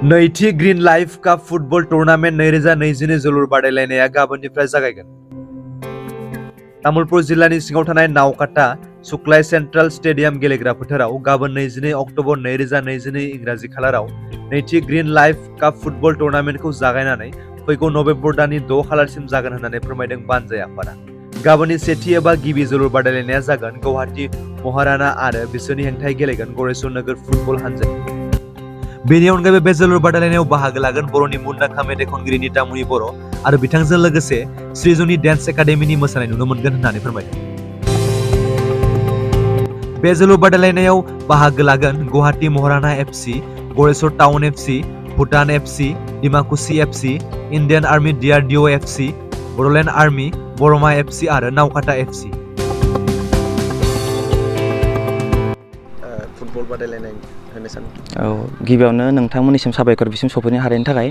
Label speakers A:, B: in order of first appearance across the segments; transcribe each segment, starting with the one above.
A: नैथि green life cup football tournament 2022 जोलुर बादायलायनाया गाबोननिफ्राय जागायगोन। तामुलपुर जिल्लानि सिङाव थानाय नावकाटा सुक्लाय सेन्ट्रेल स्टेडियाम गेलेग्रा फोथाराव गाबोन 22 अक्ट'बर 2022 इंराजि खालाराव नैथि ग्रीन लाइफ काप फुटबल टुर्नामेन्टखौ जागायनानै फैगौ नभेम्बर दाननि 6 खालारसिम जागोन होननानै फोरमायदों बानजाय आफादा। गाबोननि सेथि एबा गिबि जोलुर बादायलायनाया जागोन गुवाहाटी महाराना आरो बिसोरनि हेंथायै गेलेगोन गरेस्वर नोगोर फुटबल हानजाया। बेनि अनगायैबो बे जोलुर बादायलायनायाव बाहागो लागोन बर'नि मुंदांखा मेथाइ खनगिरि नितामुनि बर' आरो बिथांजों लोगोसे श्रीजनि डेन्स एकाडेमिनि मोसानाय नुनो मोनगोन होननानै फोरमायदों। बे जोलुर बादायलायनायाव बाहागो लागोन Guwahati Maharana FC, Gareswar Town FC, Bhutan FC, Dimakuchi FC, Indian Army DRDO FC, Bodoland Army, Barama FC आरो नावकाटा एफसी।
B: फुटबल बादायलायनाय होनो सानो।
C: गिबियावनो नोंथांमोननिसिम साबायखर बिसिम सफैनो हानायनि थाखाय।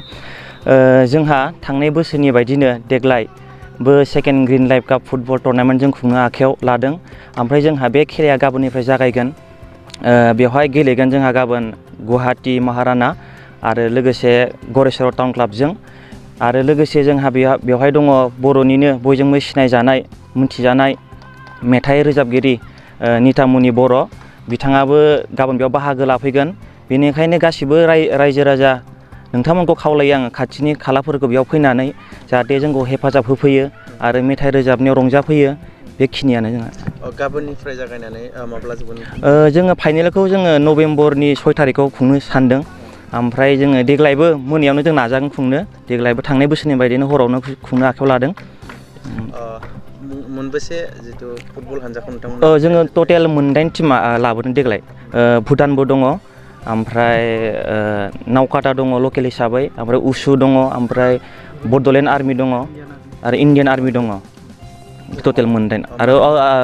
C: जोंहा थांनाय बोसोरनि बायदिनो देग्लायबो second green life cup football tournament जों खुंनो आखायाव लादों। ओमफ्राय जोंहा बे खेलाया गाबोननिफ्राय जागायगोन। बेवहाय गेलेगोन जोंहा गाबोन गुवाहाटी महाराना आरो लोगोसे गरेस्वर टाउन क्लाबजों आरो लोगोसे जोंहा बेवहाय दङ बर'निनो बयजोंबो सिनायजानाय मिथिजानाय मेथाइ रोजाबगिरि नितामुनि बर'। बिथाङाबो गाबोन बेयाव बाहागो लाफैगोन। बेनिखायनो गासिबो रायजो राजा नोंथांमोनखौ खावलायो आङो खाथिनि खालाफोरखौ बेयाव फैनानै जाहाथे जोंखौ हेफाजाब होफैयो आरो मेथाइ रोजाबनायाव रंजाफैयो। बेखिनियानो जोंहा।
B: गाबोननिफ्राय जागायनानै माब्ला जोबगोन?
C: जोङो फाइनेलखौ जोङो नभेम्बरनि 6 तारिखआव खुंनो सानदों। ओमफ्राय जोङो देग्लायबो मोनायावनो जों नाजागोन खुंनो। देग्लायबो थांनाय बोसोरनि बायदिनो हरावनो खुंनो आखायाव लादों।
B: मोनबेसे जितु फुटबल हानजाखौ नोंथांमोन?
C: जोङो टटेल 9 टिमा लाबोदों देग्लाय। भुटानबो दङ, ओमफ्राय नावकाटा दङ लकेल हिसाबै, ओमफ्राय उसु दङ, ओमफ्राय बड'लेण्ड आर्मी दङ आरो इन्डियान आर्मी दङ। टटेल 9 आरो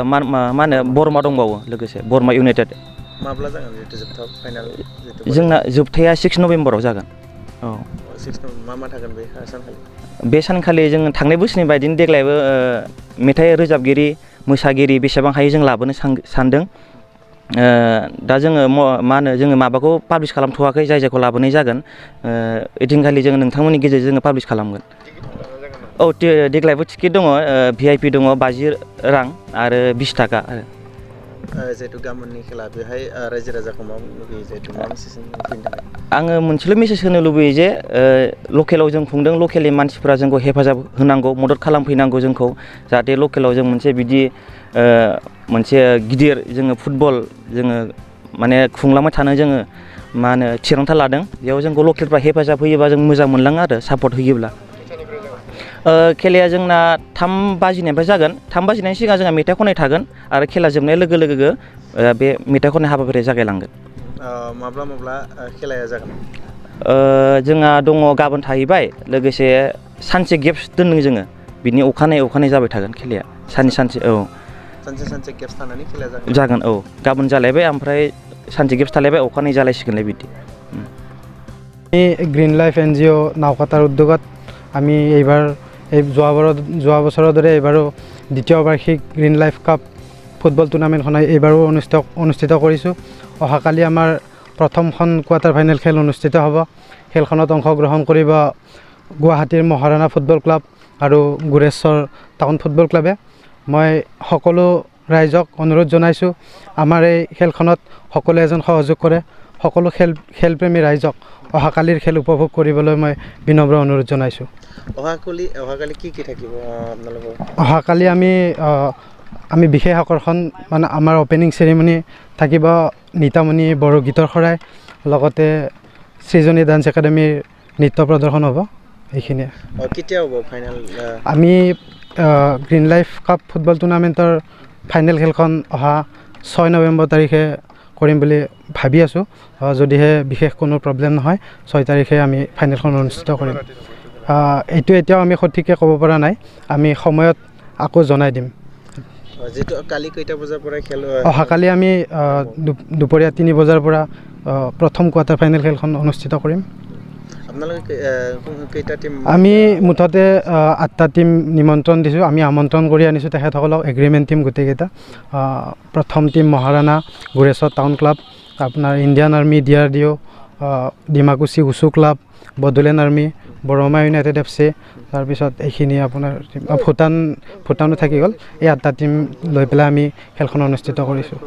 C: मा होनो बरमा दंबावो लोगोसे बरमा इउनाइटेड।
B: माब्ला जागोन जितु जोबथा फाइनाल?
C: जोंना जोबथाया 6 नभेम्बराव जागोन।
B: 6 नभेम्बर मा थागोन बे सानखालि?
C: बे सानखालि जों थांनाय बोसोरनि बायदिनो देग्लायबो मेथाइ रोजाबगिरि मोसागिरि बेसेबां हायो जों लाबोनो सानदों। दा जोङो मा होनो जोङो माबाखौ पाब्लिस खालामथ'वाखै जाय जायखौ लाबोनाय जागोन। ओइदिनखालि जोङो नोंथांमोननि गेजेरजों जोङो पाब्लिस खालामगोन। देग्लायबो टिकेट दङ। VIP दङ 50 रां आरो 20 थाखा।
B: जिहेतु गाबोननि खेला बेहाय रायजो राजाखौ मा लुबैयो जिहेतु मा मेसेज होफैनो थाखाय?
C: आङो मोनसेल' मेसेज होनो लुबैयो जे लकेलाव जों खुंदों लकेलनि मानसिफ्रा जोंखौ हेफाजाब होनांगौ मदद खालामफैनांगौ जोंखौ जाहाथे लकेलाव जों मोनसे बिदि मोनसे गिदिर जोङो फुटबल जोङो माने खुंलांबाय थानो जोङो मा होनो थिरांथा लादों। बेयाव जोंखौ लकेलफ्रा हेफाजाब होयोबा जों मोजां मोनलाङो आरो सापर्ट होयोब्ला। खेलाया जोंना 3 बाजिनिफ्राय जागोन। 3 बाजिनायनि सिगां जोंहा मेथाइ खननाय थागोन आरो खेला जोबनाय लोगो लोगो बे मेथाइ खननाय हाबाफारिया जागायलांगोन।
B: माब्ला खेलाया जागोन?
C: जोंहा दङ गाबोन थाहैबाय लोगोसे सानसे गेप्स दोनदों जोङो। बिनि अखानायै जाबाय थागोन खेलाया सानसे।
B: सानसे गेप्स थानानै खेलाया
C: जागोन। गाबोन जालायबाय ओमफ्राय सानसे गेप्स थालायबाय अखानायै जालायसिगोनलाय बिदि।
D: গ্ৰীণ লাইফ NGO নাওকাটাৰ উদ্যোগত আমি এইবাৰ যোৱা বছৰৰ দৰে এইবাৰো দ্বিতীয় বাৰ্ষিক গ্ৰীণ লাইফ কাপ ফুটবল টুৰ্ণামেণ্টখন এইবাৰো অনুষ্ঠিত কৰিছোঁ। অহাকালি আমাৰ প্ৰথমখন কোৱাৰ্টাৰ ফাইনেল খেল অনুষ্ঠিত হ'ব। খেলখনত অংশগ্ৰহণ কৰিব গুৱাহাটীৰ মহাৰাণা ফুটবল ক্লাব আৰু গুৰেশ্বৰ টাউন ফুটবল ক্লাবে। মই সকলো ৰাইজক অনুৰোধ জনাইছোঁ আমাৰ এই খেলখনত সকলোৱে এজন সহযোগ কৰে। সকলো খেলপ্ৰেমী ৰাইজক অহাকালিৰ খেল উপভোগ কৰিবলৈ মই বিনম্ৰ অনুৰোধ জনাইছোঁ।
B: অহাকালি কি থাকিব আপোনালোকৰ?
D: অহাকালি আমি বিশেষ আকৰ্ষণ মানে আমাৰ অপেনিং চেৰিমনি থাকিব নিতামণি বড়ো গীতৰ শৰাই, লগতে শ্ৰীজনী ডান্স একাডেমীৰ নৃত্য প্ৰদৰ্শন হ'ব। এইখিনিয়ে।
B: কেতিয়া হ'ব ফাইনেল?
D: আমি গ্ৰীণ লাইফ কাপ ফুটবল টুৰ্ণামেণ্টৰ ফাইনেল খেলখন অহা 6 নৱেম্বৰ তাৰিখে কৰিম বুলি ভাবি আছোঁ। যদিহে বিশেষ কোনো প্ৰব্লেম নহয় 6 তাৰিখে আমি ফাইনেলখন অনুষ্ঠিত কৰিম। এইটো এতিয়াও আমি সঠিককৈ ক'ব পৰা নাই। আমি সময়ত আকৌ জনাই দিম।
B: যিটো কালি কেইটা বজাৰ পৰা খেল?
D: অহাকালি আমি দুপৰীয়া 3 বজাৰ পৰা প্ৰথম কোৱাৰ্টাৰ ফাইনেল খেলখন অনুষ্ঠিত কৰিম।
B: আপোনালোকে কেইটা টিম?
D: আমি মুঠতে 8টা টিম নিমন্ত্ৰণ দিছোঁ। আমি আমন্ত্ৰণ কৰি আনিছোঁ তেখেতসকলক এগ্ৰিমেণ্ট টিম গোটেইকেইটা। প্ৰথম টিম মহাৰাণা, গুৰেশ্বৰ টাউন ক্লাব, আপোনাৰ ইণ্ডিয়ান আৰ্মি DRDO, ডিমাকুচি উচু ক্লাব, বডোলেণ্ড আৰ্মি, বৰমা ইউনাইটেড FC, তাৰপিছত এইখিনি আপোনাৰ ভূটানো থাকি গ'ল। এই 8টা টীম লৈ পেলাই আমি খেলখন অনুষ্ঠিত কৰিছোঁ।